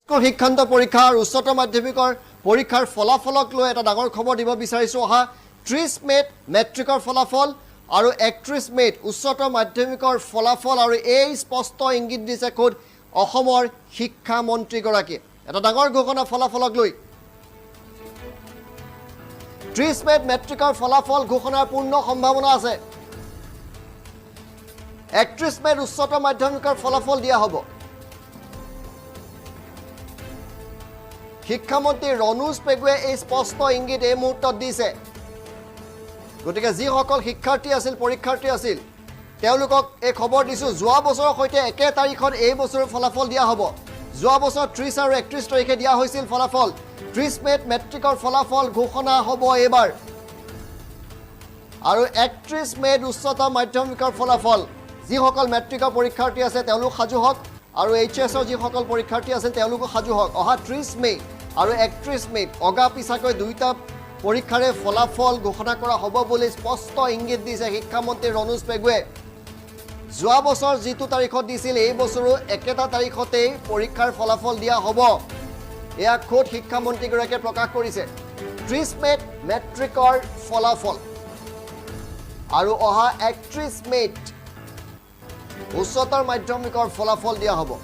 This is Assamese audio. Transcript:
শিক্ষান্ত পৰীক্ষা আৰু উচ্চতৰ মাধ্যমিকৰ পৰীক্ষাৰ ফলাফলক লৈ এটা ডাঙৰ খবৰ দিব বিচাৰিছো অহা 30 মেত মেট্ৰিকৰ ফলাফল আৰু 31 মেত উচ্চতৰ মাধ্যমিকৰ ফলাফল আৰু এই স্পষ্ট ইংগিত দিছে খোদ অসমৰ শিক্ষা মন্ত্ৰী গৰাকী এটা ডাঙৰ ঘোষণা ফলাফলক লৈ 30 মেত মেট্ৰিকৰ ফলাফল ঘোষণাৰ পূৰ্ণ সম্ভাৱনা আছে 31 মেত উচ্চতৰ মাধ্যমিকৰ ফলাফল দিয়া হ'ব শিক্ষামন্ত্ৰী ৰনুজ পেগুৱে এই স্পষ্ট ইংগিত এই মুহূৰ্তত দিছে গতিকে যি সকল শিক্ষাৰ্থী আছিল পৰীক্ষাৰ্থী আছিল তেওঁলোকক এই খবৰ দিছো যোৱা বছৰৰ সৈতে একে তাৰিখত এই বছৰৰ ফলাফল দিয়া হ'ব যোৱা বছৰ 30 আৰু 31 তাৰিখে দিয়া হৈছিল ফলাফল 30 মেত মেট্ৰিকৰ ফলাফল ঘোষণা হ'ব এবাৰ আৰু 31 মেত উচ্চতৰ মাধ্যমিকৰ ফলাফল যি সকল মেট্ৰিকৰ পৰীক্ষাৰ্থী আছে তেওঁলোক সাজু হওক আৰু এইচএছৰ যি সকল পৰীক্ষাৰ্থী আছে তেওঁলোক সাজু হওক অহা 30 মে আৰু 31 মেত অগা পিছাকৈ দুইটা পৰীক্ষাৰে ফলাফল ঘোষণা কৰা হ'ব বুলি স্পষ্ট ইংগিত দিছে শিক্ষামন্ত্ৰী ৰনুজ পেগুৱে যোৱা বছৰ যিটো তাৰিখত দিছিল এই বছৰো একেটা তাৰিখতে পৰীক্ষাৰ ফলাফল দিয়া হ'ব এয়া খোদ শিক্ষামন্ত্ৰীগৰাকীয়ে প্ৰকাশ কৰিছে 30 মেত মেট্ৰিকৰ ফলাফল আৰু অহা 31 মেত উচ্চতৰ মাধ্যমিকৰ ফলাফল দিয়া হ'ব